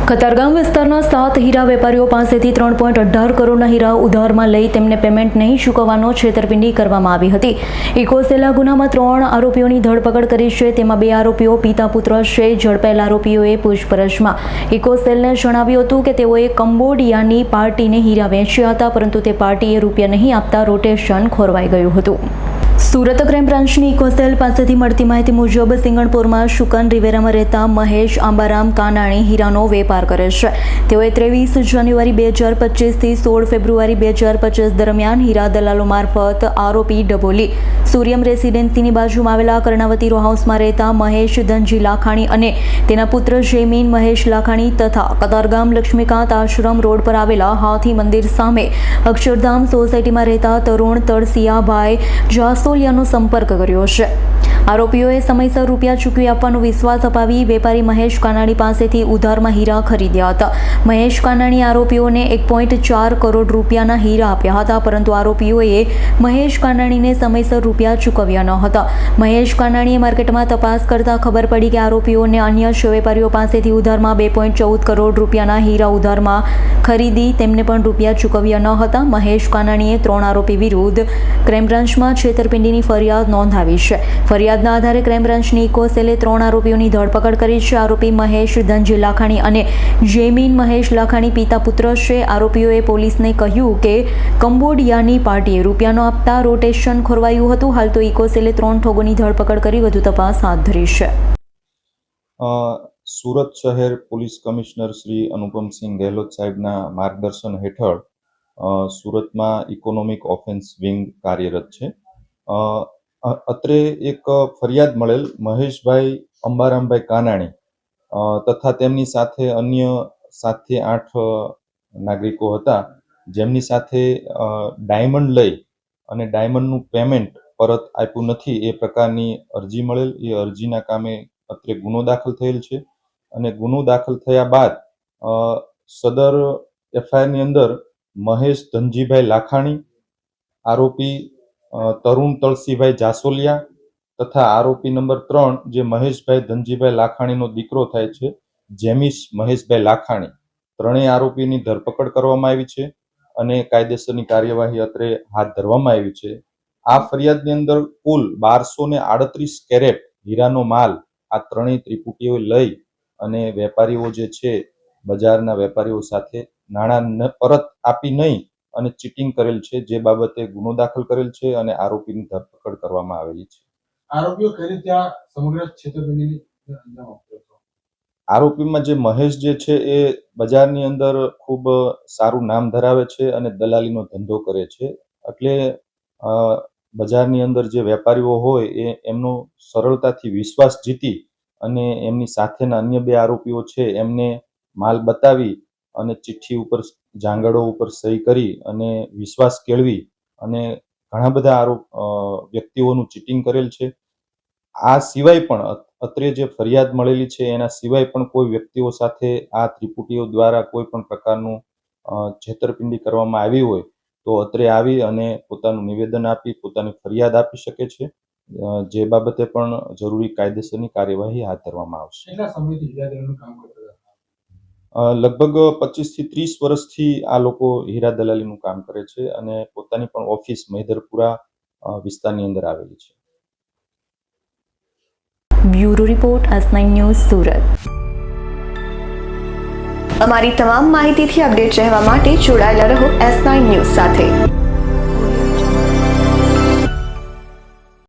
કતારગામ વિસ્તારના 7 હીરા વેપારીઓ પાસેથી 3.18 કરોડના હીરા ઉધારમાં લઈ તેમને પેમેન્ટ નહીં ચૂકવવાનો છેતરપિંડી કરવામાં આવી હતી. ઇકોસેલના ગુનામાં 3 આરોપીઓની ધરપકડ કરી છે. તેમાં 2 આરોપીઓ પિતા પુત્ર છે. ઝડપાયેલ આરોપીઓએ પૂછપરછમાં ઇકોસેલને જણાવ્યું હતું કે તેઓએ કંબોડિયાની પાર્ટીને હીરા વેચ્યા હતા, પરંતુ તે પાર્ટીએ રૂપિયા નહીં આપતા રોટેશન ખોરવાઈ ગયું હતું. સુરત ક્રાઇમ બ્રાન્ચની ઇકોસેલ પાસેથી મળતી માહિતી મુજબ સિંગણપુરમાં શુકન રિવેરામાં રહેતા મહેશ આંબારામ કાનાણી હીરાનો વેપાર કરે છે. તેઓએ 23 જાન્યુઆરી 2025 થી 16 ફેબ્રુઆરી 2025 દરમિયાન હીરા દલાલો મારફત આરોપી ડબોલી સૂર્યમ રેસિડેન્સીની બાજુમાં આવેલા કર્ણાવતી રો હાઉસમાં રહેતા મહેશ ધનજી લાખાણી અને તેના પુત્ર જયમીન મહેશ લાખાણી તથા કતારગામ લક્ષ્મીકાંત આશ્રમ રોડ પર આવેલા હાથી મંદિર સામે અક્ષરધામ સોસાયટીમાં રહેતા તરુણ તળસિયાભાઈ જાસોલિયાનો સંપર્ક કર્યો છે. આરોપીઓએ સમયસર રૂપિયા ચૂકવી આપવાનો વિશ્વાસ અપાવી વેપારી મહેશ કાનાણી પાસેથી ઉધારમાં હીરા ખરીદ્યા હતા. મહેશ કાનાણી આરોપીઓને 1.4 કરોડ રૂપિયાના હીરા આપ્યા હતા, પરંતુ આરોપીઓએ મહેશ કાનાણીને સમયસર રૂપિયા ચૂકવ્યા ન હતા. મહેશ કાનાણીએ માર્કેટમાં તપાસ કરતા ખબર પડી કે આરોપીઓને અન્ય વેપારીઓ પાસેથી ઉધારમાં 2.14 કરોડ રૂપિયાના હીરા ઉધારમાં ખરીદી તેમને પણ રૂપિયા ચૂકવ્યા ન હતા. મહેશ કાનાણીએ 3 આરોપી વિરુદ્ધ ક્રાઇમ બ્રાન્ચમાં છેતરપિંડીની ફરિયાદ નોંધાવી છે. ફરિયાદના આધારે ક્રાઇમ બ્રાન્ચની ઇકોસેલે 3 આરોપીઓની ધરપકડ કરી છે. આરોપી મહેશ ધનજી લાખાણી અને જયમીન મહેશ લાખાણી પિતા પુત્ર છે. આરોપીઓએ પોલીસને કહ્યું કે કંબોડિયાની પાર્ટીએ રૂપિયા ન આપતા રોટેશન ખોરવાયું હતું. હાલ તો ઇકોસેલે 3 ઠોગોની ધરપકડ કરી વધુ તપાસ હાથ ધરી છે. સુરત શહેર પોલીસ કમિશનર શ્રી અનુપમસિંહ ગેહલોત સાહેબના માર્ગદર્શન હેઠળ સુરતમાં ઇકોનોમિક ઓફેન્સ વિંગ કાર્યરત છે. અત્રે એક ફરિયાદ મળેલ મહેશભાઈ અંબારામભાઈ કાનાણી તથા તેમની સાથે અન્ય 7 થી 8 નાગરિકો હતા, જેમની સાથે ડાયમંડ લઈ અને ડાયમંડનું પેમેન્ટ પરત આપ્યું નથી એ પ્રકારની અરજી મળેલ. એ અરજીના કામે અત્રે ગુનો દાખલ થયેલ છે અને ગુનો દાખલ થયા બાદ સદર એફઆઈઆરની અંદર મહેશ ધનજીભાઈ લાખાણી, આરોપી તરુણ તળસીભાઈ જાસોલિયા તથા આરોપી નંબર 3 જે મહેશભાઈ ધનજીભાઈ લાખાણીનો દીકરો થાય છે જેમીશ મહેશભાઈ લાખાણી, 3 આરોપીની ધરપકડ કરવામાં આવી છે અને કાયદેસરની કાર્યવાહી અત્રે હાથ ધરવામાં આવી છે. આ ફરિયાદની અંદર કુલ 1238 કેરેટ હીરાનો માલ આ 3 ત્રિપુટીઓ લઈ અને વેપારીઓ જે છે બજારના વેપારીઓ સાથે નાણાં પરત આપી નહીં અને ચીટિંગ કરેલ છે, જે બાબતે ગુનો દાખલ કરેલ છે અને આરોપીની ધરપકડ કરવામાં આવેલી છે. આરોપીઓ કઈ રીતે આ સમગ્ર છેતરપિંડીની અંજામ આપ્યો હતો? આરોપીમાં જે મહેશ જે છે એ બજારની અંદર ખૂબ સારું નામ ધરાવે છે અને દલાલીનો ધંધો કરે છે. એટલે બજારની અંદર જે વેપારીઓ હોય એ એમનો સરળતાથી વિશ્વાસ જીતી અને એમની સાથેના અન્ય 2 આરોપીઓ છે એમને માલ બતાવી અને ચિઠ્ઠી ઉપર જાંગડો ઉપર સહી કરી અને વિશ્વાસ કેળવી અને ઘણા બધા વ્યક્તિઓનું ચીટિંગ કરેલ છે. આ સિવાય પણ અત્રે જે ફરિયાદ મળેલી છે એના સિવાય પણ કોઈ વ્યક્તિઓ સાથે આ ત્રિપુટીઓ દ્વારા કોઈ પણ પ્રકારનું છેતરપિંડી કરવામાં આવી હોય તો અત્રે આવી અને પોતાનું નિવેદન આપી પોતાની ફરિયાદ આપી શકે છે, જે બાબતે પણ જરૂરી કાયદેસરની કાર્યવાહી હાથ ધરવામાં આવશે. કેટલા સમયથી હીરા દલાલીનું કામ કરતા હતા? લગભગ 25 થી 30 વર્ષથી આ લોકો હીરા દલાલીનું કામ કરે છે અને પોતાની પણ ઓફિસ મહેદરપુરા વિસ્તારની અંદર આવેલી છે. Bureau report S9 news Surat. અમારી તમામ માહિતીથી અપડેટ રહેવા માટે જોડાયેલા રહો S9 ન્યૂઝ સાથે.